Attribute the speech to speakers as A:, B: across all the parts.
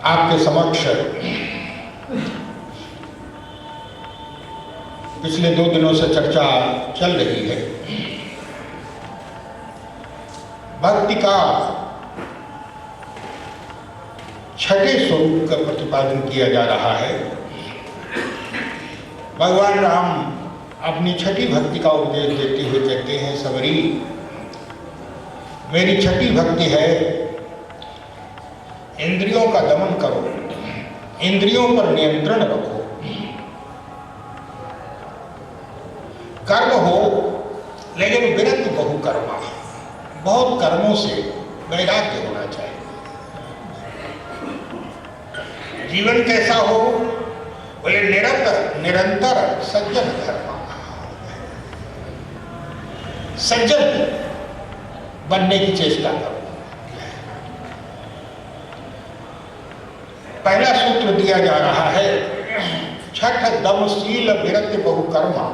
A: आपके समक्ष पिछले 2 दिनों से चर्चा चल रही है। भक्ति का 6ठे स्वरूप का प्रतिपादन किया जा रहा है। भगवान राम अपनी 6ठी भक्ति का उपदेश देते हुए कहते हैं, सबरी मेरी 6ठी भक्ति है, इंद्रियों का दमन करो, इंद्रियों पर नियंत्रण रखो, कर्म हो लेकिन विरक्त बहु कर्मा, बहुत कर्मों से वैराग्य होना चाहिए। जीवन कैसा हो? बोले निरंतर सज्जन धर्म, सज्जन बनने की चेष्टा करो। पहला सूत्र दिया जा रहा है, 6 दमशील विरक्त बहु कर्मा।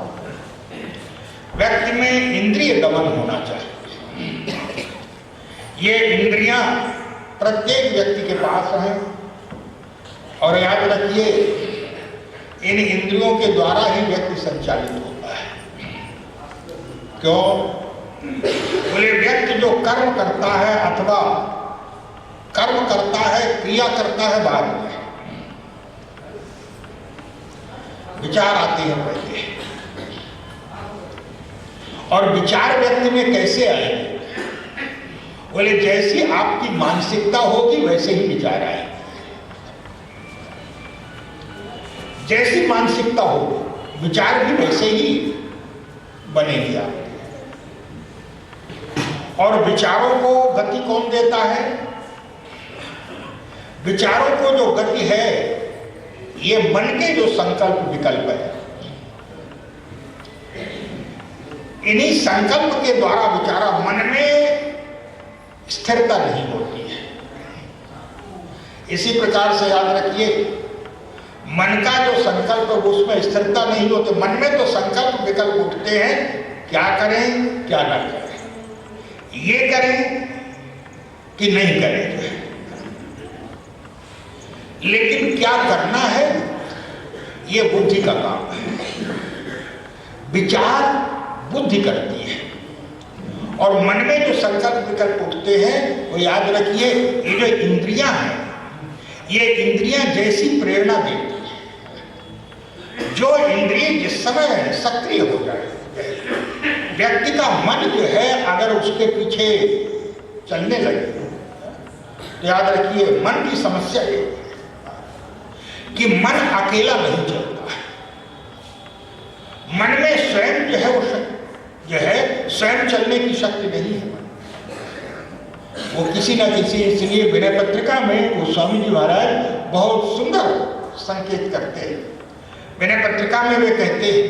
A: व्यक्ति में इंद्रिय दमन होना चाहिए। ये इंद्रियां प्रत्येक व्यक्ति के पास हैं और याद रखिए, इन इंद्रियों के द्वारा ही व्यक्ति संचालित होता है। क्यों? बोले व्यक्ति जो कर्म करता है अथवा कर्म करता है, क्रिया करता है, बाद में विचार आते हैं पहले, और विचार व्यक्ति में कैसे आएंगे? बोले जैसी आपकी मानसिकता होगी वैसे ही विचार आएंगे। जैसी मानसिकता हो विचार भी वैसे ही बनेगी आपके। और विचारों को गति कौन देता है? विचारों को जो गति है ये मन के जो संकल्प विकल्प है, इन्हीं संकल्प के द्वारा विचारा मन में स्थिरता नहीं होती है। इसी प्रकार से याद रखिए, मन का जो संकल्प है उसमें स्थिरता नहीं होती। मन में तो संकल्प विकल्प उठते हैं, क्या करें क्या ना करें, ये करें कि नहीं करें, लेकिन क्या करना है ये बुद्धि का काम है। विचार बुद्धि करती है और मन में जो संकल्प विकल्प उठते हैं वो याद रखिए, ये जो इंद्रियां हैं ये इंद्रियां जैसी प्रेरणा देती है। जो इंद्रिय जिस समय सक्रिय हो जाए, व्यक्ति का मन जो है अगर उसके पीछे चलने लगे तो याद रखिए मन की समस्या ये है कि मन अकेला नहीं चलता है। मन में स्वयं जो है स्वयं चलने की शक्ति नहीं है। वो किसी न किसी, इसलिए विनय पत्रिका में वो स्वामी जी महाराज बहुत सुंदर संकेत करते हैं। विनय पत्रिका में वे कहते हैं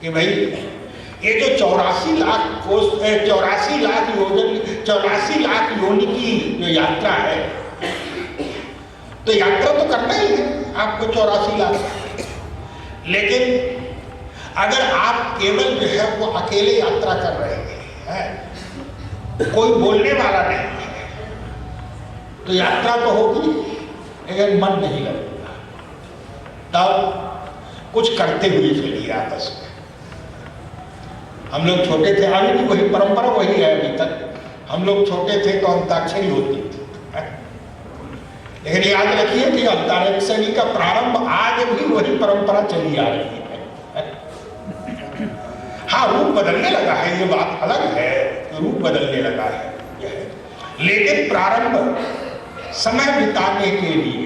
A: कि भाई ये जो 84 लाख योनि की जो यात्रा है, तो यात्रा तो करना ही है आपको 84 लाख, लेकिन अगर आप केवल जो है वो अकेले यात्रा कर रहे हैं, कोई बोलने वाला नहीं है, तो यात्रा तो होगी लेकिन मन नहीं लगेगा। तब कुछ करते हुए चलिए आपस में। हम लोग छोटे थे, अभी भी वही परंपरा वही है। अभी तक हम लोग छोटे थे तो अंताक्षरी होती थी, लेकिन याद रखिए कि अंताक्षरी का प्रारंभ आज भी वही परंपरा चली आ रही है। हाँ, रूप बदलने लगा है, ये बात अलग है, रूप बदलने लगा है, लेकिन प्रारंभ समय बिताने के लिए,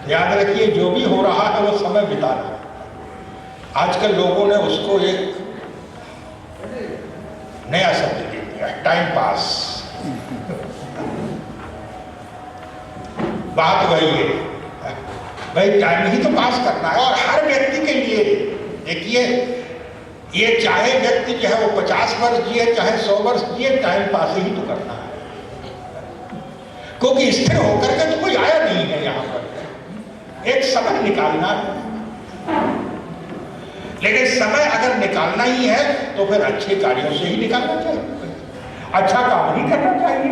A: याद रखिए जो भी हो रहा है वो समय बिताना है। आजकल लोगों ने उसको एक नया शब्द दे दिया, टाइम पास। बात वही है भाई, टाइम ही तो पास करना है। और हर व्यक्ति के लिए देखिए, ये चाहे व्यक्ति जो है वो 50 वर्ष जिए चाहे 100 वर्ष जिए, टाइम पास ही तो करना है, क्योंकि स्थिर होकर के तो कोई आया नहीं है यहाँ पर। एक समय निकालना है, लेकिन समय अगर निकालना ही है तो फिर अच्छे कार्यों से ही निकालना चाहिए, अच्छा काम ही करना चाहिए।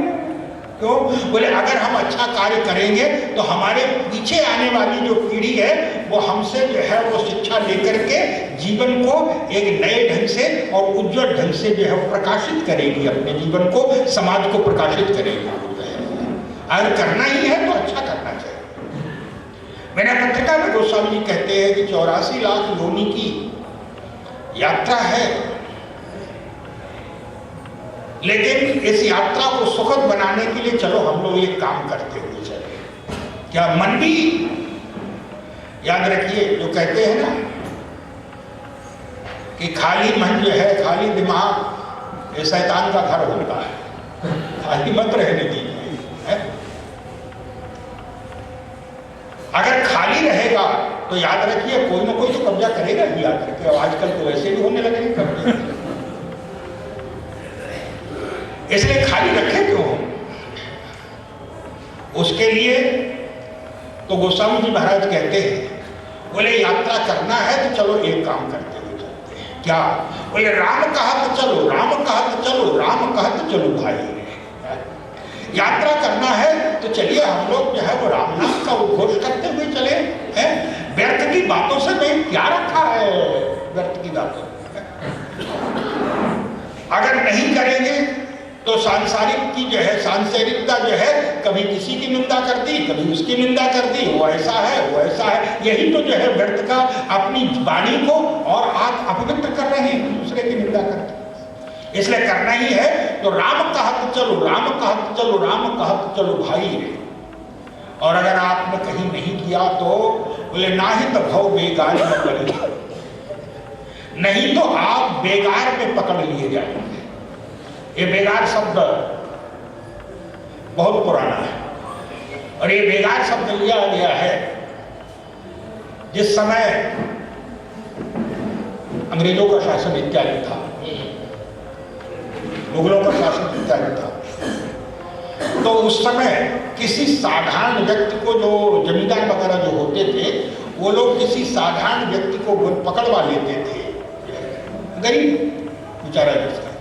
A: क्यों? बोले अगर हम अच्छा कार्य करेंगे तो हमारे पीछे आने वाली जो पीढ़ी है वो हमसे जो है वो शिक्षा लेकर के जीवन को एक नए ढंग से और उज्जवल ढंग से जो है वो प्रकाशित करेगी, अपने जीवन को, समाज को प्रकाशित करेगी। अगर करना ही है तो अच्छा करना चाहिए। मैंने पत्रिका में गोस्वामी जी कहते हैं कि 84 लाख योनि की यात्रा है, लेकिन इस यात्रा को सुखद बनाने के लिए चलो हम लोग एक काम करते हुए चले। क्या मन भी, याद रखिए जो कहते हैं ना कि खाली मन जो है, खाली दिमाग ये शैतान का घर होता है, खाली मत रहने दीजिए। अगर खाली रहेगा तो याद रखिए कोई ना कोई तो कब्जा करेगा ही, याद रखिए। आजकल तो वैसे भी होने लगे कब्जे, इसलिए खाली रखे क्यों? उसके लिए तो गोस्वामी जी महाराज कहते हैं, बोले यात्रा करना है तो चलो एक काम करते हुए चलते हैं। क्या? बोले राम कहा तो चलो, राम कहा तो चलो, राम कहा तो चलो भाई। यात्रा करना है तो चलिए हम लोग जो है वो राम नाम का उद्घोष करते हुए चले हैं। व्यर्थ की बातों से नहीं, क्या रखा है व्यर्थ की बातों? अगर नहीं करेंगे तो सांसारिक की जो है, सांसारिकता जो है, कभी किसी की निंदा कर दी, कभी उसकी निंदा कर दी, वो ऐसा है, वो ऐसा है। यही तो जो है व्यर्थ का अपनी वाणी को और आप अपवित्र कर रहे हैं, दूसरे की निंदा करते। इसलिए करना ही है तो राम कहत चलो, राम कहत चलो, राम कहत चलो भाई। और अगर आपने कहीं नहीं किया तो बोले ना ही तो भव बेगार में पड़े, नहीं तो आप बेगार में पकड़ लिए जाएंगे। ये बेगार शब्द बहुत पुराना है और ये बेगार शब्द लिया गया है जिस समय अंग्रेजों का शासन इत्यादि था, मुगलों का शासन इत्यादि था। तो उस समय किसी साधारण व्यक्ति को, जो जमींदार वगैरह जो होते थे, वो लोग किसी साधारण व्यक्ति को पकड़वा लेते थे, गरीब बेचारा जिसका,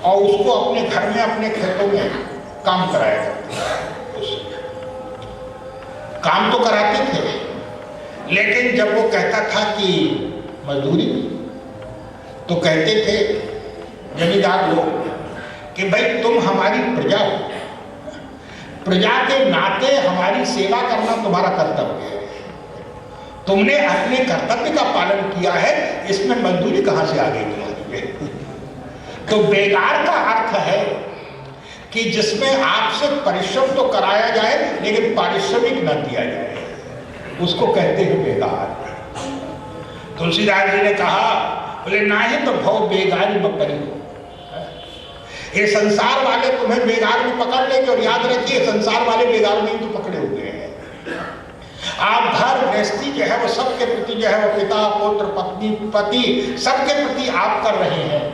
A: और उसको अपने घर में, अपने खेतों में काम कराया करते थे। काम तो कराते थे, लेकिन जब वो कहता था कि मजदूरी, तो कहते थे जमींदार लोग कि भाई तुम हमारी प्रजा हो, प्रजा के नाते हमारी सेवा करना तुम्हारा कर्तव्य है, तुमने अपने कर्तव्य का पालन किया है, इसमें मजदूरी कहां से आ गई तुम्हारी? तो बेगार का अर्थ है कि जिसमें आपसे परिश्रम तो कराया जाए लेकिन पारिश्रमिक न दिया जाए, उसको कहते हैं बेगार। तुलसीदास जी ने कहा, बोले ना ही तो भव बेगारी में पड़ी, ये संसार वाले तुम्हें बेगार में पकड़ लेंगे। और याद रखिए संसार वाले बेगार में ही तो पकड़े हुए हैं। आप घर गृहस्थी जो है वो सबके प्रति जो है वो पिता पुत्र पत्नी पति सबके प्रति आप कर रहे हैं,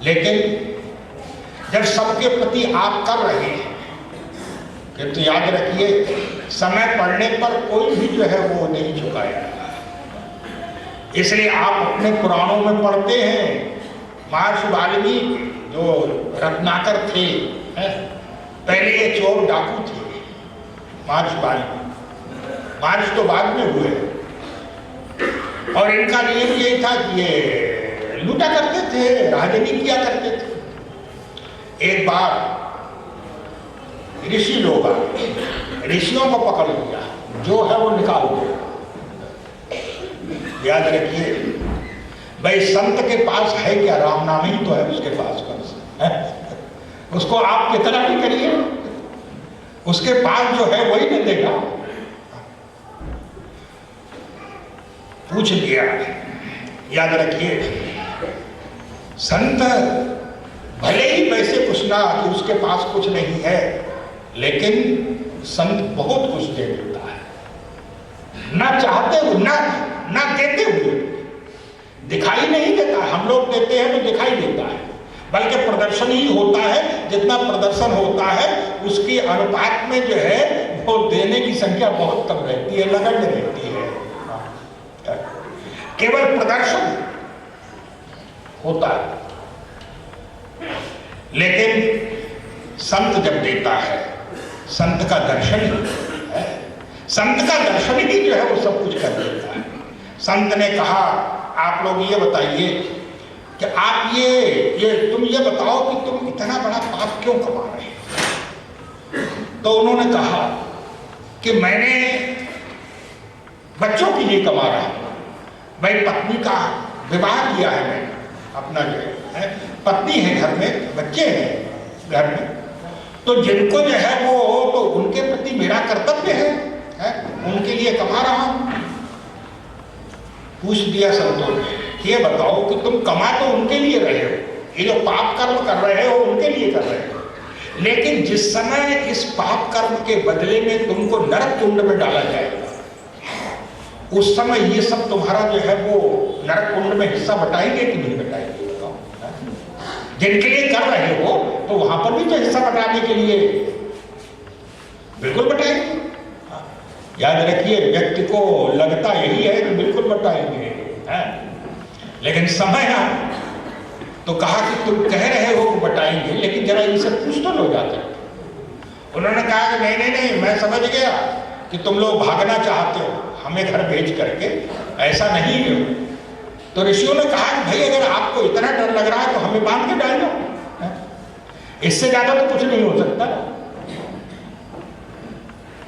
A: लेकिन जब सबके प्रति आप कर रहे हैं तो याद रखिए समय पड़ने पर कोई भी जो है वो नहीं झुकाया। इसलिए आप अपने पुराणों में पढ़ते हैं, महर्षि वाल्मीकि जो रत्नाकर थे, पहले ये चोर डाकू थे महर्षि वाल्मीकि, महर्षि तो बाद में हुए, और इनका नियम यही था कि ये लूटा करते थे, राजनीति किया करते थे। एक बार ऋषि लोग आए, ऋषियों को पकड़ लिया, जो है वो निकाल दिया। याद रखिए भाई संत के पास है क्या? राम नाम ही तो है उसके पास, उसको आप कितना भी करिए उसके पास जो है वही नहीं देगा। पूछ लिया। याद रखिए संत भले ही वैसे कुछ ना कि उसके पास कुछ नहीं है, लेकिन संत बहुत कुछ दे देता है, ना चाहते हुए ना देते हुए। दिखाई नहीं देता, हम लोग देते हैं तो दिखाई देता है, बल्कि प्रदर्शन ही होता है। जितना प्रदर्शन होता है उसके अनुपात में जो है वो देने की संख्या बहुत कम रहती है, नगण्य रहती है। केवल प्रदर्शन होता है, लेकिन संत जब देता है, संत का दर्शन है, संत का दर्शन ही जो है वो सब कुछ कर देता है। संत ने कहा आप लोग ये बताइए कि आप तुम ये बताओ कि तुम इतना बड़ा पाप क्यों कमा रहे हो? तो उन्होंने कहा कि मैंने बच्चों के लिए कमा रहा हूं, मेरी पत्नी का विवाह किया है मैंने, अपना जो है पत्नी है, घर में बच्चे हैं घर में, तो जिनको जो है वो तो उनके प्रति मेरा कर्तव्य है, उनके लिए कमा रहा हूं। पूछ दिया संतों ने कि ये बताओ कि तुम कमा तो उनके लिए रहे हो, ये जो पाप कर्म कर रहे हो उनके लिए कर रहे हो, लेकिन जिस समय इस पाप कर्म के बदले में तुमको नरक कुंड में डाला जाएगा, उस समय ये सब तुम्हारा जो है वो नरक कुंड में हिस्सा बटाएंगे कि नहीं बटाएंगे? जिनके लिए कर रहे हो तो वहां पर भी तो हिस्सा बटाने के लिए बिल्कुल बटाएंगे। याद रखिए, व्यक्ति को लगता यही है कि बिल्कुल बटाएंगे, लेकिन समय ना तो कहा कि तुम कह रहे हो बटाएंगे, लेकिन जरा इनसे पूछ तो लो जाकर। उन्होंने कहा कि नहीं, मैं समझ गया कि तुम लोग भागना चाहते हो हमें घर भेज करके, ऐसा नहीं है। तो ऋषियों ने कहा कि भाई अगर आपको इतना डर लग रहा है तो हमें बांध के डाल दो, इससे ज्यादा तो कुछ नहीं हो सकता।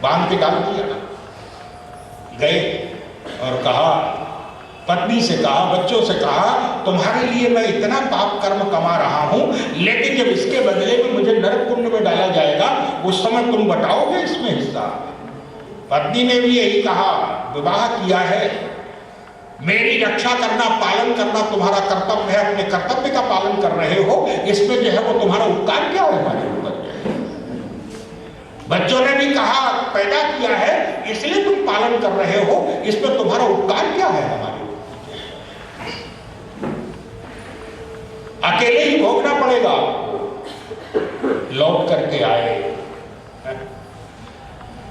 A: बांध के डाल दिया, गए और कहा, पत्नी से कहा, बच्चों से कहा, तुम्हारे लिए मैं इतना पाप कर्म कमा रहा हूं, लेकिन जब इसके बदले में मुझे नरक कुंड में डाला जाएगा उस समय तुम बटाओगे इसमें हिस्सा? पत्नी ने भी यही कहा, विवाह किया है, मेरी रक्षा करना, पालन करना तुम्हारा कर्तव्य है, अपने कर्तव्य का पालन कर रहे हो, इसमें जो है वो तुम्हारा उपकार क्या है हमारे ऊपर? बच्चों ने भी कहा, पैदा किया है इसलिए तुम पालन कर रहे हो, इसमें तुम्हारा उपकार क्या है हमारे ऊपर? अकेले ही भोगना पड़ेगा। लौट करके आए।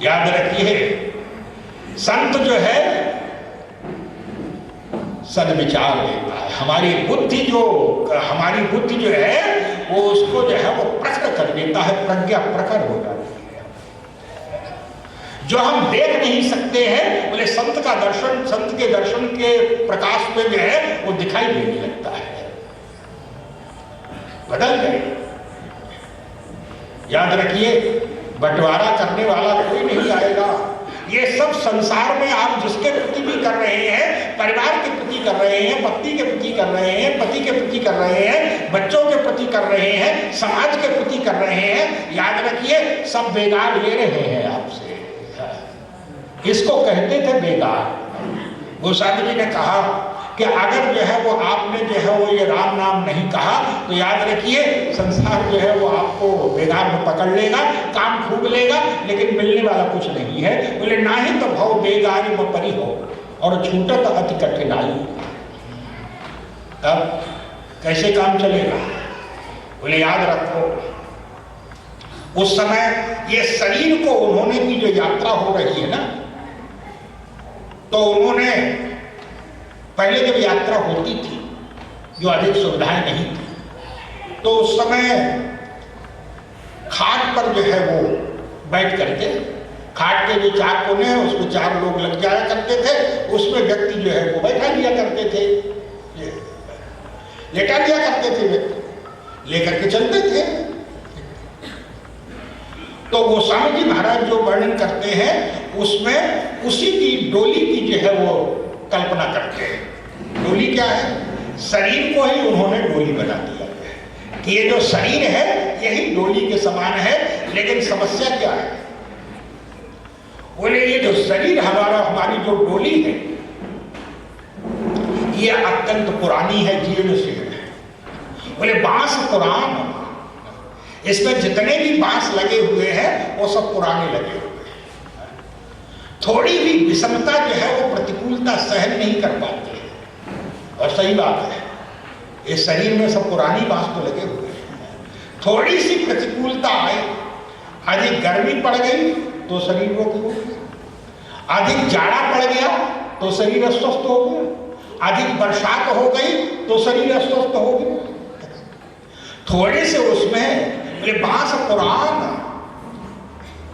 A: याद रखिए, संत जो है सद्विचार देता है, हमारी बुद्धि जो है वो उसको जो है वो प्रकट कर देता है, प्रज्ञा प्रकट हो जाती है। जो हम देख नहीं सकते हैं, बोले संत का दर्शन, संत के दर्शन के प्रकाश में जो है वो दिखाई देने लगता है, बदल गए। याद रखिए, बंटवारा करने वाला कोई नहीं आएगा। ये सब संसार में आप जिसके प्रति भी कर रहे हैं, परिवार के प्रति कर रहे हैं, पत्नी के प्रति कर रहे हैं, पति के प्रति कर रहे हैं, बच्चों के प्रति कर रहे हैं, समाज के प्रति कर रहे हैं, याद रखिए सब बेगार ले रहे हैं आपसे। इसको कहते थे बेगार। गोस्वामी जी ने कहा कि अगर जो है वो आपने जो है वो ये राम नाम नहीं कहा तो याद रखिए संसार जो है वो आपको बेगार में पकड़ लेगा, काम खूब लेगा, लेकिन मिलने वाला कुछ नहीं है। बोले ना ही तो भाव बेगारी में परी हो और छूटा तो अति कठिनाई। तब कैसे काम चलेगा? बोले याद रखो, उस समय ये शरीर को उन्होंने की जो यात्रा हो रही है ना, तो उन्होंने पहले जब यात्रा होती थी, जो अधिक सुविधाएं नहीं थी, तो उस समय खाट पर जो है वो बैठ करके, खाट के जो चार कोने हैं उसमें चार लोग लग जाया करते थे, उसमें व्यक्ति जो है वो बैठा लिया करते थे, लेटा लिया करते थे, व्यक्ति लेकर के चलते थे। तो गोस्वामी जी महाराज जो वर्णन करते हैं उसमें उसी की डोली की जो है वो कल्पना करते हैं। डोली क्या है? शरीर को ही उन्होंने डोली बना दिया है कि ये जो शरीर है यही डोली के समान है। लेकिन समस्या क्या है? बोले ये जो शरीर हमारी जो डोली है ये अत्यंत पुरानी है, जीर्ण शीर्ण है। बोले बांस पुरान, इसमें जितने भी बांस लगे हुए हैं वो सब पुराने लगे हुए हैं। थोड़ी भी विषमता जो है वो प्रतिकूलता सहन नहीं कर पाते। और सही बात है, इस शरीर में सब पुरानी बांस तो लगे हुए हैं। थोड़ी सी प्रतिकूलता आए, अधिक गर्मी पड़ गई तो शरीर रोग हो गया, अधिक जाड़ा पड़ गया तो शरीर अस्वस्थ हो गया, अधिक बरसात हो गई तो शरीर अस्वस्थ हो गया। थोड़े से उसमें बोले बांस पुरान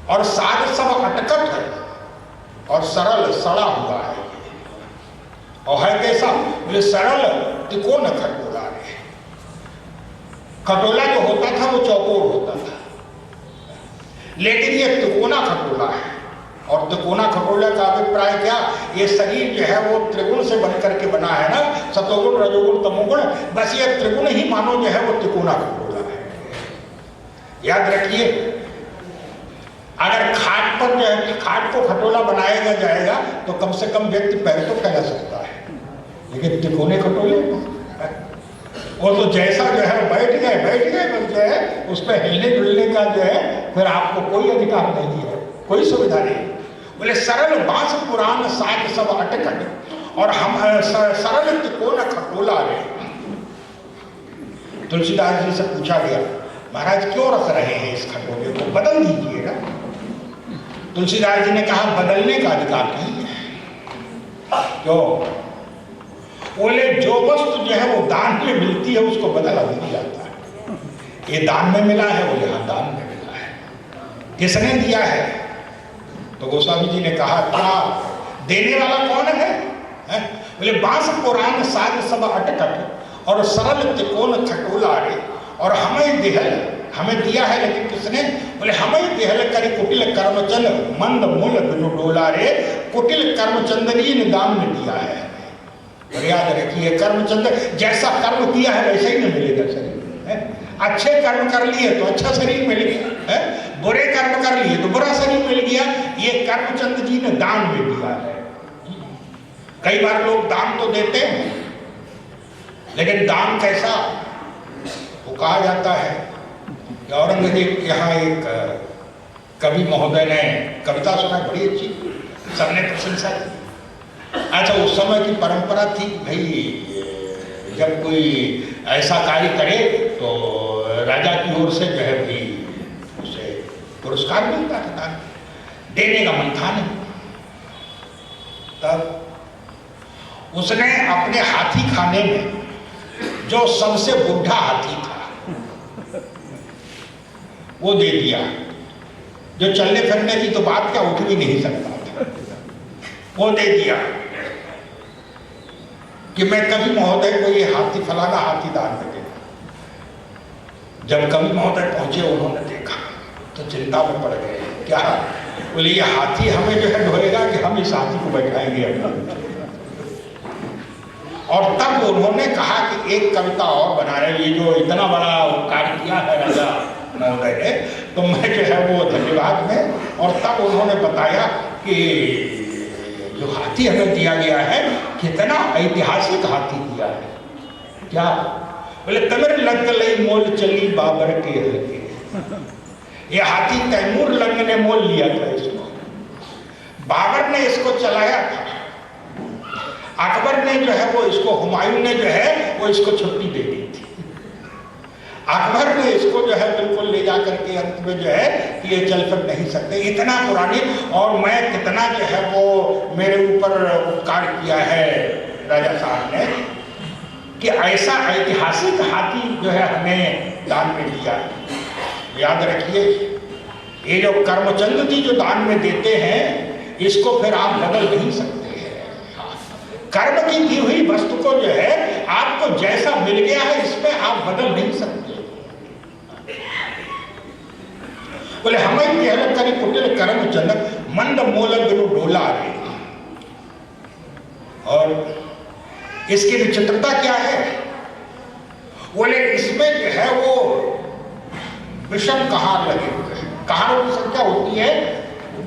A: और साज सब अटकट है और सरल सड़ा हुआ है। और है कैसा? बोले सरल तिकोन खटोला है। खटोला जो होता था वो चौकोर होता था, लेकिन ये त्रिकोना खटोला है। और त्रिकोना खटोला का अभिप्राय क्या? ये शरीर जो है वो त्रिगुण से बनकर के बना है ना, सतोगुण रजोगुण तमोगुण, बस ये त्रिगुण ही मानो जो है वो त्रिकोना खटोला है। याद रखिए, अगर खाट पर जो है खाट को खटोला बनाया जाएगा तो कम से कम व्यक्ति पैर तो फैला सकता है, लेकिन त्रिकोने खटोले वो तो जैसा जो है बैठ गए बस जो है उस पर हिलने डुलने का जो है फिर आपको कोई अधिकार नहीं है, कोई सुविधा नहीं। बोले सरल बांस पुरान साज सब अटकट और हम सरल त्रिकोण खटोला रे। तुलसीदास जी से पूछा गया, महाराज क्यों रख रहे हैं इस खटोले को, बदल दीजिएगा। तुलसीदास जी ने कहा बदलने का अधिकार नहीं है। क्यों? बोले जो वस्तु जो है वो दान में मिलती है उसको बदला नहीं जाता है। ये दान में मिला है, वो यहाँ दान में मिला है। किसने दिया है? तो गोस्वामी जी ने कहा क्या देने वाला कौन है? बोले बांस पुरान साज सब अटकट और सरल त्रिकोण खटोला रे। और हमें दिहल, हमें दिया है, लेकिन किसने? बोले हमें दिहल करी कुटिल कर्मचंद मंद मूल बिनु डोला रे। कुटिल कर्मचंदनी ने दान में दिया है। और याद रखिए, कर्मचंद जैसा कर्म किया है वैसे ही नहीं मिलेगा शरीर। अच्छे कर्म कर लिए तो अच्छा शरीर मिल गया, बुरे कर्म कर लिए तो बुरा शरीर मिल गया। ये कर्मचंद जी ने दान में दिया है। कई बार लोग दान तो देते हैं, लेकिन दान कैसा? वो कहा जाता है कि औरंगजेब के यहाँ एक कवि महोदय ने कविता सुना, बड़ी अच्छी, सबने प्रशंसा की। अच्छा, उस समय की परंपरा थी भाई जब कोई ऐसा कार्य करे तो राजा की ओर से जो है भाई उसे पुरस्कार मिलता था। देने का मन था नहीं। तब उसने अपने हाथी खाने में जो सबसे बुढ़ा हाथी था वो दे दिया, जो चलने फिरने की तो बात क्या, उठ भी नहीं सकता था, वो दे दिया कि मैं कवि महोदय को ये हाथी फलाना हाथी दान में देना। जब कवि महोदय पहुंचे उन्होंने देखा तो चिंता में पड़ गए। क्या? बोले ये हाथी हमें जो है ढोएगा कि हम इस हाथी को बैठाएंगे अपना। और तब उन्होंने कहा कि एक कविता और बना रहे, ये जो इतना बड़ा कार्य किया है राजा महोदय ने, तो मैं जो है वो धन्यवाद में। और तब उन्होंने बताया कि जो हाथी हमें दिया गया है कितना ऐतिहासिक हाथी दिया है। क्या? बोले तमिर लग लई मोल चली बाबर के हल्के। ये हाथी तैमूर लंग ने मोल लिया था इसको, बाबर ने इसको चलाया था, अकबर ने जो है वो इसको, हुमायूं ने जो है वो इसको छुट्टी दे दी थी। अकबर ने इसको जो है बिल्कुल ले जा करके अंत में जो है कि ये चल फिर नहीं सकते, इतना पुरानी, और मैं कितना जो है वो मेरे ऊपर उपकार किया है राजा साहब ने कि ऐसा ऐतिहासिक हाथी जो है हमें दान में दिया। याद रखिए, ये जो कर्मचंद जी जो दान में देते हैं इसको फिर आप बदल नहीं सकते हैं। कर्म की दी हुई वस्तु को जो है आपको जैसा मिल गया है इसमें आप बदल नहीं सकते। बोले हमें केहल करी कुटिल कर्म चंदक मंद मोल बिनु डोला रे। और इसकी विचित्रता क्या है? बोले इसमें जो है वो विषम कहार लगे हुए हैं। कहारों की संख्या होती है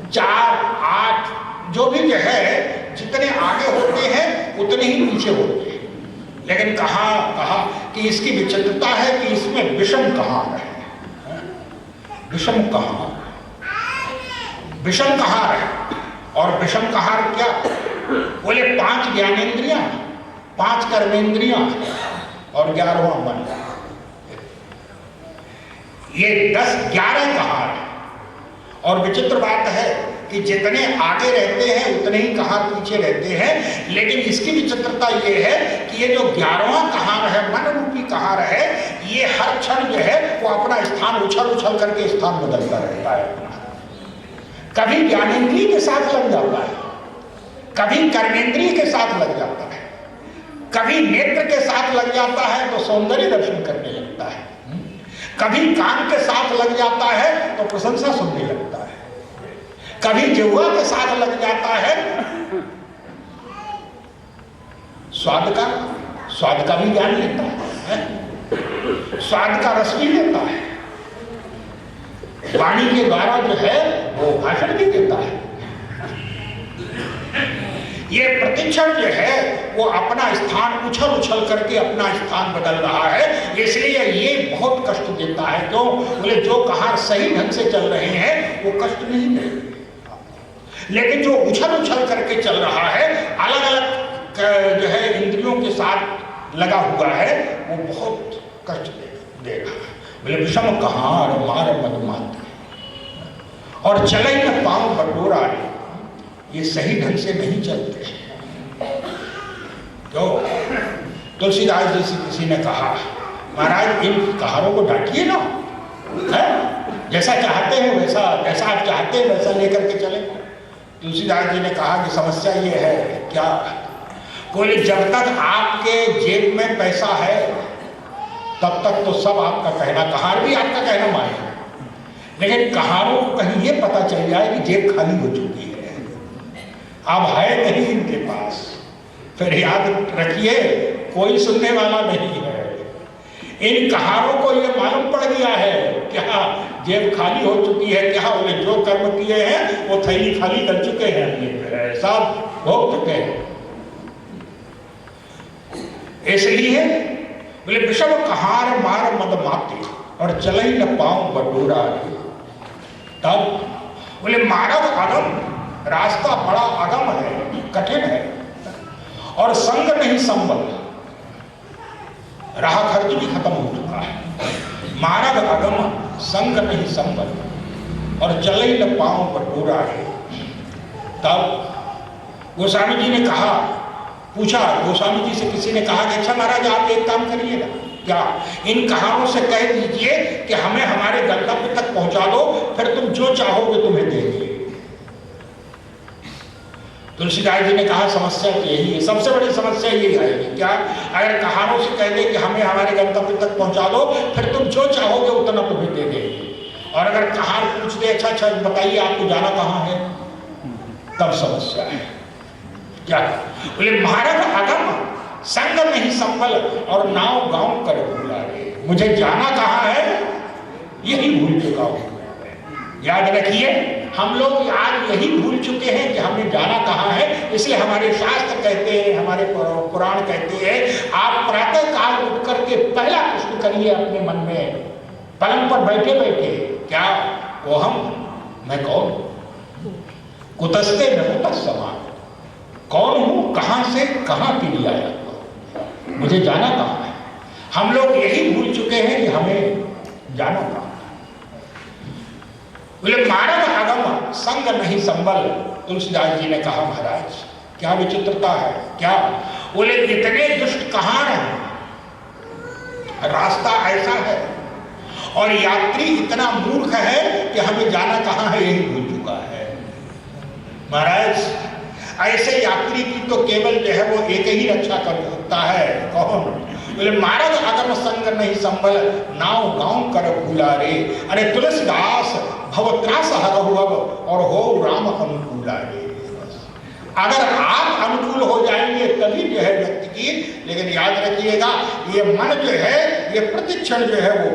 A: 4, 8, जो भी जो है जितने आगे होते हैं उतने ही पीछे होते हैं। लेकिन कहा कि इसकी विचित्रता है कि इसमें विषम कहार है। विषम कहार, विषम कहार है। और विषम कहार क्या? बोले 5 ज्ञानेंद्रियां, 5 कर्मेंद्रियां और 11वां मन। ये 10, 11 कहार है। और विचित्र बात है कि जितने आगे रहते हैं उतने ही कहार पीछे रहते हैं। लेकिन इसकी विचित्रता ये है कि ये जो 11वां कहार है, मन रूपी कहार है, ये हर क्षण जो है वो अपना स्थान उछल उछल करके स्थान बदलता रहता है। कभी ज्ञानेंद्रिय के साथ लग जाता है, कभी कर्मेंद्रिय के साथ लग जाता है, कभी नेत्र के साथ लग जाता है तो सौंदर्य दर्शन करने लगता है, कभी कान के साथ लग जाता है तो प्रशंसा सुनने लगता है, कभी जिह्वा के साथ लग जाता है, स्वाद का भी ज्ञान लेता है, स्वाद का रस भी लेता है, वाणी के द्वारा जो है वो भाषण भी देता है। ये प्रतिक्षण जो है वो अपना स्थान उछल उछल करके अपना स्थान बदल रहा है, इसलिए ये बहुत कष्ट देता है। क्यों? बोले जो कहार सही ढंग से चल रहे हैं वो कष्ट नहीं देते, लेकिन जो उछल उछल करके चल रहा है, अलग अलग जो है इंद्रियों के साथ लगा हुआ है, वो बहुत कष्ट देगा। बोले विषम कहार मार मधुमात और चले न पांव बटोरा, ये सही ढंग से नहीं चलते। तो तुलसीदास जी से किसी ने कहा, महाराज इन कहारों को डांटिए ना, है? जैसा चाहते हैं वैसा, जैसा आप चाहते हैं वैसा लेकर के चले। तुलसीदास जी ने कहा कि समस्या ये है क्या? बोले जब तक आपके जेब में पैसा है तब तक तो सब आपका कहना, कहार भी आपका कहना मानेगा, लेकिन कहारों को कहीं ये पता चल जाए कि जेब खाली हो चुकी है, अब है नहीं इनके पास, फिर याद रखिए कोई सुनने वाला नहीं है। इन कहारों को ये मालूम पड़ गया है क्या जेब खाली हो चुकी है, क्या उन्हें जो कर्म किए हैं वो थैली खाली कर चुके हैं, सब भोग चुके हैं। इसलिए बोले विषम कहार मार मद माते और चले न पाऊं बटोरा। तब बोले मानव अगम, रास्ता बड़ा अगम है, कठिन है, और संग नहीं संबल, राह खर्च भी खत्म हो चुका है। मानव अगम संग नहीं संबल और चले न पाऊं बटोरा है। तब गोस्वामी जी ने कहा, पूछा गोस्वामी जी से किसी ने कहा कि अच्छा महाराज आप एक काम करिएगा, क्या इन कहानों से कह दीजिए कि हमें हमारे गंतव्य तक पहुंचा दो, फिर तुम जो चाहोगे तुम्हें देंगे। तुलसीदास जी ने कहा समस्या तो यही है, सबसे बड़ी समस्या यही आएगी क्या? अगर कहानों से कह दे कि हमें हमारे गंतव्य तक पहुंचा दो, फिर तुम जो चाहोगे उतना तुम्हें दे देंगे। और अगर कहान पूछ दे अच्छा बताइए आपको जाना कहाँ है, तब समस्या है। क्या बोले महाराज अगम संग नहीं संबल और नाव गांव कर भूला रे, मुझे जाना कहाँ है यही भूल चुका हूं। याद रखिए हम लोग आज यही भूल चुके हैं कि हमें जाना कहाँ है। इसलिए हमारे शास्त्र कहते हैं, हमारे पुराण कहते हैं, आप प्रातः काल उठ करके पहला प्रश्न करिए अपने मन में, पलंग पर बैठे बैठे, क्या वो हम, मैं कौन, कुतस्ते न समान, कौन हूं, कहां से कहां के लिए आया, मुझे जाना कहां है। हम लोग यही भूल चुके हैं कि हमें जाना कहां। बोले मानव अगम संग नहीं संबल। तुलसीदास जी ने कहा महाराज क्या विचित्रता है, क्या बोले इतने दुष्ट कहां हैं, रास्ता ऐसा है और यात्री इतना मूर्ख है कि हमें जाना कहां है यही भूल चुका है। महाराज ऐसे यात्री की तो केवल जो है वो एक ही रक्षा कर सकता है, कौन? बोले मारद अगम संग नहीं संबल नाव गांव कर भूला रे। अरे तुलसीदास भवत्रास हरहु अब और हो राम अनुकूला रे। अगर आप अनुकूल हो जाएंगे तभी जो है व्यक्ति की, लेकिन याद रखिएगा ये मन जो है ये प्रतिक्षण जो है वो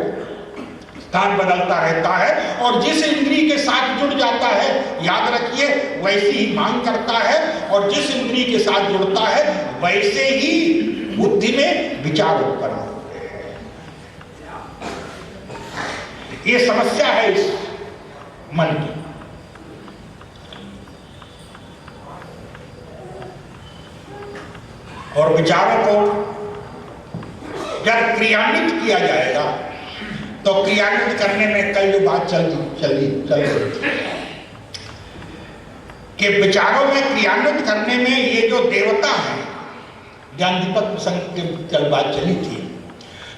A: स्थान बदलता रहता है और जिस इंद्रिय के साथ जुड़ जाता है याद रखिए वैसी ही मांग करता है और जिस इंद्रिय के साथ जुड़ता है वैसे ही बुद्धि में विचार उत्पन्न होते हैं। ये समस्या है इस मन की। और विचारों को जब क्रियान्वित किया जाएगा तो क्रियान्वित करने में कल जो बात चल रही थी कि विचारों में क्रियान्वित करने में ये जो देवता है, ज्ञान दीपक प्रसंग की कल बात चली थी,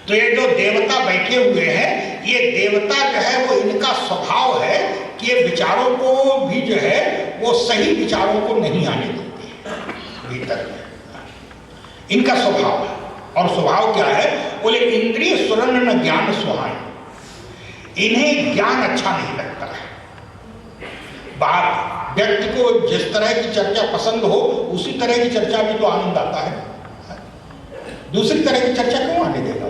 A: तो ये जो देवता बैठे हुए हैं, ये देवता जो है वो इनका स्वभाव है कि ये विचारों को भी जो है वो सही विचारों को नहीं आने देते भीतर में, इनका स्वभाव है। और स्वभाव क्या है? बोले इंद्रिय सुरन न ज्ञान सुहाए, इन्हें ज्ञान अच्छा नहीं लगता है। बात व्यक्ति को जिस तरह की चर्चा पसंद हो उसी तरह की चर्चा में तो आनंद आता है, दूसरी तरह की चर्चा क्यों आने देगा?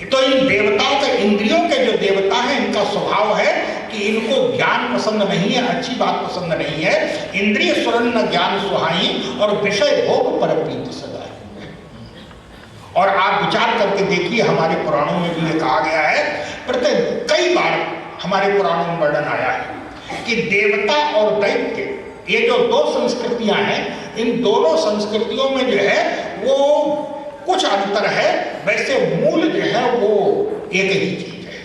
A: तो इन देवताओं के, इंद्रियों के जो देवता हैं, इनका स्वभाव है कि इनको ज्ञान पसंद नहीं है, अच्छी बात पसंद नहीं है। इंद्रिय सुरन न ज्ञान सुहाई और विषय भोग पर प्रीति सदा। और आप विचार करके देखिए, हमारे पुराणों में भी ये कहा गया है, प्रत्येक कई बार हमारे पुराणों में वर्णन आया है कि देवता और दैत्य, ये जो दो संस्कृतियां हैं, इन दोनों संस्कृतियों में जो है वो कुछ अंतर है, वैसे मूल जो है वो एक ही चीज है।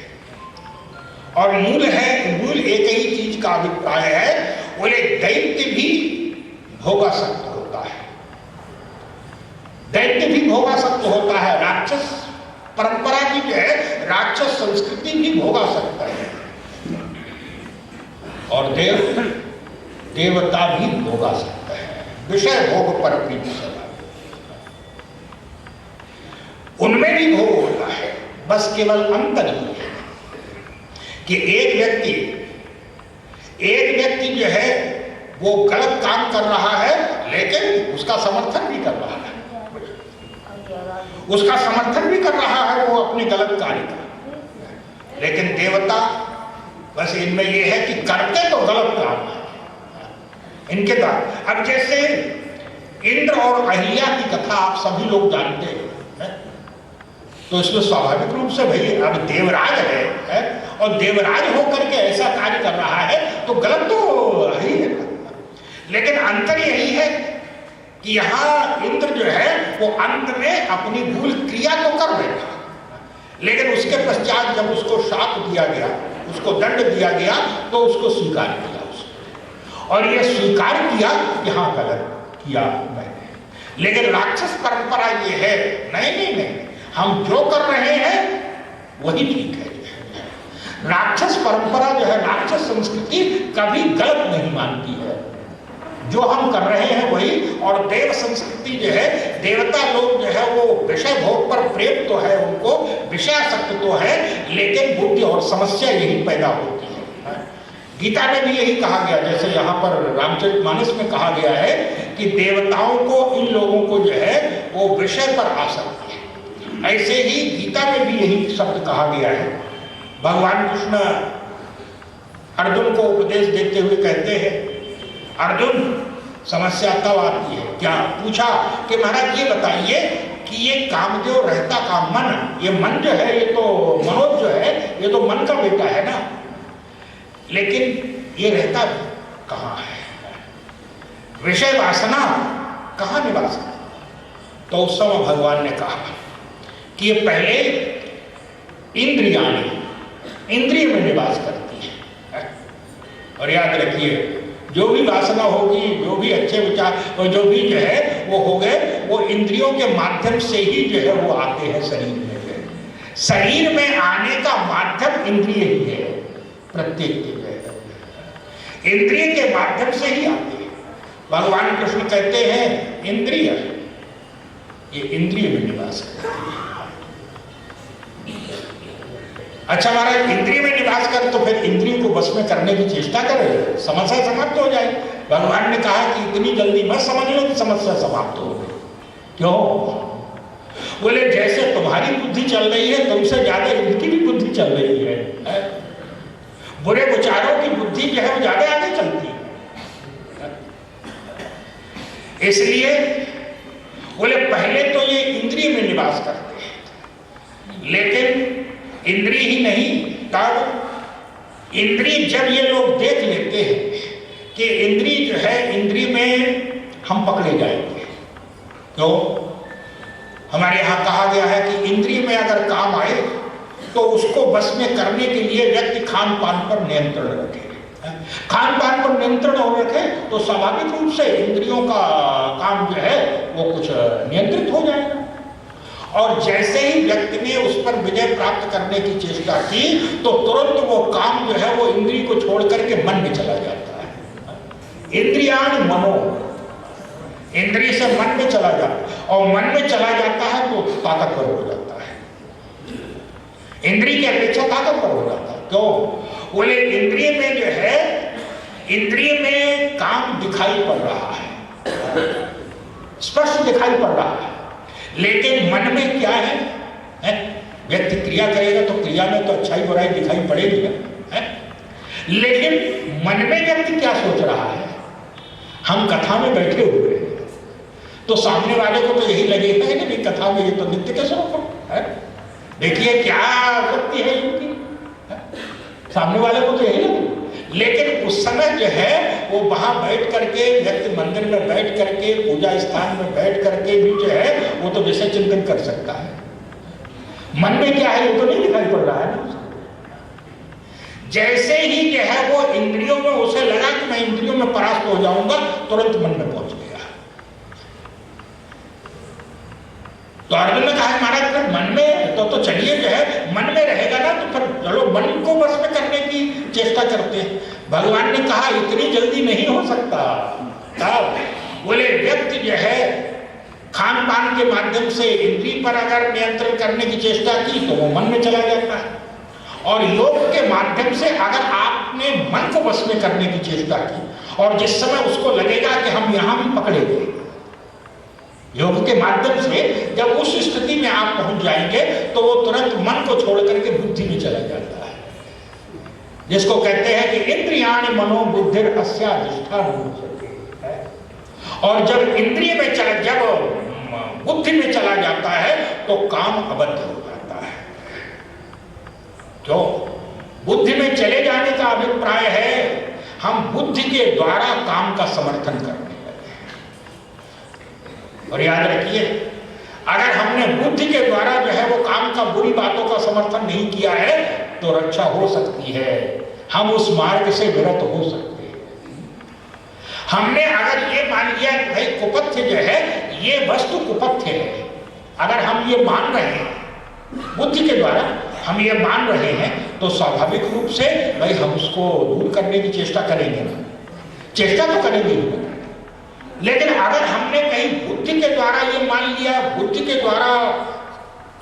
A: और मूल एक ही चीज का अभिप्राय है। बोले दैत्य भी भोगासक्त होता है, दैत्य भी भोगासक्त होता है, राक्षस परंपरा की जो है राक्षस संस्कृति भी भोगासक्त है, और देवता भी भोगासक्त है। विषय भोग पर प्रीति सदा, उनमें भी भोग होता है, बस केवल अंतर ही है कि एक व्यक्ति जो है वो गलत काम कर रहा है, लेकिन उसका समर्थन भी कर रहा है, वो अपने गलत कार्य का। लेकिन देवता बस इनमें ये है कि करते तो गलत काम है इनके द्वारा। अब जैसे इंद्र और अहिल्या की कथा आप सभी लोग जानते हैं, तो इसमें स्वाभाविक रूप से भाई अब देवराज है और देवराज होकर के ऐसा कार्य कर रहा है तो गलत तो ही है। लेकिन अंतर यही है कि यहाँ इंद्र जो है वो अंत में अपनी भूल क्रिया तो कर लेगा, लेकिन उसके पश्चात जब उसको शाप दिया गया, उसको दंड दिया गया, तो उसको स्वीकार किया उसने, और ये स्वीकार किया कि हाँ गलत किया मैंने। लेकिन राक्षस परंपरा ये है, नहीं, हम जो कर रहे हैं वही ठीक है। राक्षस परंपरा जो है, राक्षस संस्कृति कभी गलत नहीं मानती है, जो हम कर रहे हैं वही। और देव संस्कृति जो है, देवता लोग जो है वो विषय भोग पर प्रेम तो है, उनको विषयासक्त तो है, लेकिन बुद्धि और समस्या यही पैदा होती है। गीता में भी यही कहा गया, जैसे यहाँ पर रामचरितमानस में कहा गया है कि देवताओं को, इन लोगों को जो है वो विषय पर आसक्ति है। ऐसे ही गीता में भी यही शब्द कहा गया है। भगवान कृष्ण अर्जुन को उपदेश देते हुए कहते हैं, अर्जुन समस्या तब आती है, क्या पूछा कि महाराज ये बताइए कि ये कामदेव रहता का मन, ये मन जो है, ये तो मनोज जो है, ये तो मन का बेटा है ना, लेकिन ये रहता कहाँ है? विषय वासना कहाँ निवास है? तो उस समय भगवान ने कहा कि ये पहले इंद्रिय में निवास करती है। और याद रखिए, जो भी वासना होगी, जो भी अच्छे विचार और जो भी जो है वो हो गए, वो इंद्रियों के माध्यम से ही जो है वो आते हैं शरीर में। शरीर में आने का माध्यम इंद्रिय ही है, प्रत्येक के इंद्रिय के माध्यम से ही आते हैं। भगवान कृष्ण कहते हैं इंद्रिय, ये इंद्रिय में निवास करती है। अच्छा महाराज, इंद्रिय में निवास कर तो फिर इंद्रियों को बस में करने की चेष्टा करें, समस्या समाप्त हो जाए। भगवान ने कहा कि इतनी जल्दी मत समझ लो कि समस्या समाप्त हो गई। क्यों? बोले जैसे तुम्हारी बुद्धि चल रही है, तुमसे ज्यादा इनकी भी बुद्धि चल रही है। बुरे विचारों की बुद्धि जो है वो ज्यादा आगे चलती है। इसलिए बोले पहले तो ये इंद्रिय में निवास करते हैं, लेकिन इंद्रिय ही नहीं, तब इंद्रिय जब ये लोग देख लेते हैं कि इंद्रिय जो है, इंद्रिय में हम पकड़े जाएंगे। क्यों? हमारे यहाँ कहा गया है कि इंद्रिय में अगर काम आए तो उसको बस में करने के लिए व्यक्ति खान पान पर नियंत्रण रखे, खान पान पर नियंत्रण और रखे तो स्वाभाविक रूप से इंद्रियों का काम जो है वो कुछ नियंत्रित हो जाएगा। और जैसे ही व्यक्ति ने उस पर विजय प्राप्त करने की चेष्टा की तो तुरंत वो काम जो है वो इंद्रिय को छोड़ करके मन में चला जाता है। इंद्रियाण मनो, इंद्रिय से मन में चला जाता है, और मन में चला जाता है तो ताकतवर हो जाता है, इंद्रिय की अपेक्षा ताकतवर हो जाता है। क्यों? बोले इंद्रिय में जो है, इंद्रिय में काम दिखाई पड़ रहा है, स्पष्ट दिखाई पड़ रहा है, लेकिन मन में क्या है? व्यक्ति क्रिया करेगा तो क्रिया में तो अच्छाई बुराई दिखाई पड़ेगी ना, है? लेकिन मन में व्यक्ति क्या सोच रहा है? हम कथा में बैठे हुए हैं तो सामने वाले को तो यही लगेगा कि नहीं, कथा में ये तो नित्य के स्वरूप है, देखिए क्या शक्ति है इनकी, सामने वाले को तो यही लगेगा। लेकिन उस समय जो है वो वहां बैठ करके, व्यक्ति मंदिर में बैठ करके, पूजा स्थान में बैठ करके भी जो है वो तो विषय चिंतन कर सकता है। मन में क्या है वो तो नहीं दिखाई पड़ रहा है ना। जैसे ही जो है वो इंद्रियों में उसे लगा कि मैं इंद्रियों में परास्त हो जाऊंगा, तुरंत मन में पहुंच गया। तो अर्जुन ने कहा महाराज फिर मन में तो चलिए जो है मन में रहेगा ना, तो फिर चलो मन को वश में करने की चेष्टा करते हैं। भगवान ने कहा इतनी जल्दी नहीं हो सकता। बोले व्यक्ति जो है खान पान के माध्यम से इंद्रिय पर अगर नियंत्रण करने की चेष्टा की तो वो मन में चला जाता है, और योग के माध्यम से अगर आपने मन को वश में करने की चेष्टा की और जिस समय उसको लगेगा कि हम यहां भी पकड़े गए, योग के माध्यम से जब उस स्थिति में आप पहुंच जाएंगे तो वो तुरंत मन को छोड़ करके बुद्धि में चला जाता है, जिसको कहते हैं कि इंद्रियाणि मनो बुद्धिर अस्याधिष्ठानं है। और जब इंद्रिय में चला, जब बुद्धि में चला जाता है तो काम अबद्ध हो जाता है। क्यों? बुद्धि में चले जाने का अभिप्राय है हम बुद्धि के द्वारा काम का समर्थन करने लगे। और याद रखिए, अगर हमने बुद्धि के द्वारा जो है वो काम का बुरी बातों का समर्थन नहीं किया है तो रक्षा हो सकती है, हम उस मार्ग से विरत हो सकते हैं। हमने अगर ये मान लिया कि भाई कुपथ्य जो है ये वस्तु कुपथ्य है, अगर हम ये मान रहे हैं बुद्धि के द्वारा, हम ये मान रहे हैं, तो स्वाभाविक रूप से भाई हम उसको दूर करने की चेष्टा करेंगे ना, चेष्टा तो करेंगे ही। लेकिन अगर हमने कहीं बुद्धि के द्वारा ये मान लिया, बुद्धि के द्वारा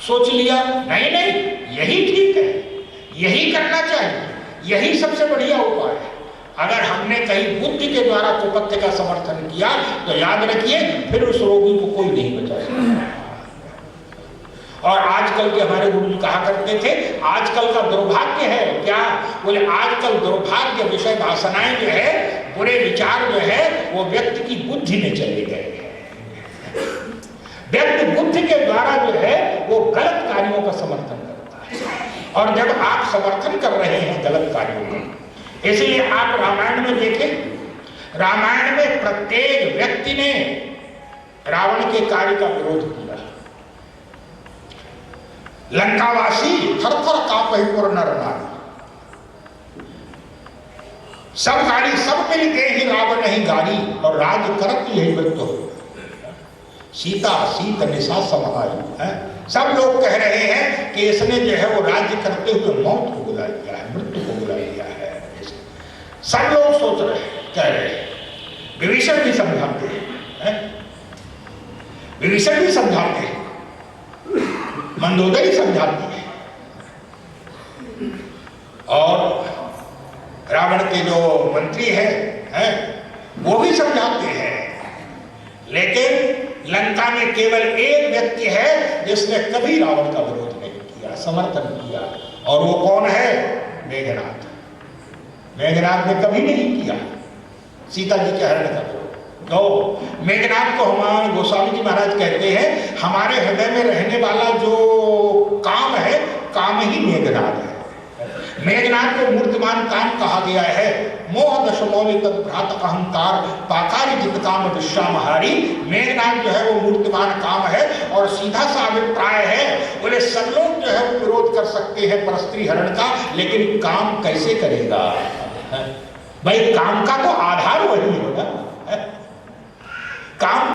A: सोच लिया नहीं नहीं यही ठीक है, यही करना चाहिए, यही सबसे बढ़िया उपाय है, अगर हमने कहीं बुद्धि के द्वारा कुपथ्य का समर्थन किया तो याद रखिए फिर उस रोगी को कोई नहीं बचा सकता। और आजकल के हमारे गुरु जी कहा करते थे, आजकल का दुर्भाग्य है क्या? बोले आजकल दुर्भाग्य विषय वासनाएं जो है, बुरे विचार जो है वो व्यक्ति की बुद्धि में चले गए हैं। व्यक्ति बुद्धि के द्वारा जो है वो गलत कार्यों का समर्थन करता है, और जब आप समर्थन कर रहे हैं गलत कार्यों का, इसलिए आप रामायण में देखें, रामायण में प्रत्येक व्यक्ति ने रावण के कार्य का विरोध किया। लंकावासी थर थर कांपहि पुर नर नारी, सब गाड़ी सब मिल गए ही रावण नहीं गाड़ी, और राज करत यही मृत्यु हो। सीता सीत निशा समाई है, सब लोग कह रहे हैं कि इसने जो है वो राज्य करते हुए मौत को बुला लिया है, मृत्यु को बुला लिया है। सब लोग सोच रहे हैं, कह रहे हैं। विभीषण भी समझाते हैं, विभीषण भी समझाते हैं, मंदोदरी समझाती है, और रावण के जो मंत्री हैं वो भी समझाते हैं। लेकिन लंका में केवल एक व्यक्ति है जिसने कभी रावण का विरोध नहीं किया, समर्थन किया, और वो कौन है? मेघनाथ। मेघनाथ ने कभी नहीं किया सीता जी के हरण का विरोध। तो मेघनाथ को हमारे गोस्वामी जी महाराज कहते हैं, हमारे हृदय में रहने वाला जो काम है, काम ही मेघनाथ है। मेघनाथ को मूर्तिमान काम कहा गया है। मोह दशमौलि तद्भ्रात अहंकार पाकारी जित काम विश्वामहारी। मेघनाथ जो है वो मूर्तिमान काम है, और सीधा सा अभिप्राय है, बोले सब लोग जो है वो विरोध कर सकते हैं परस्त्री हरण का, लेकिन काम कैसे करेगा? भाई काम का तो आधार वही हो ना, काम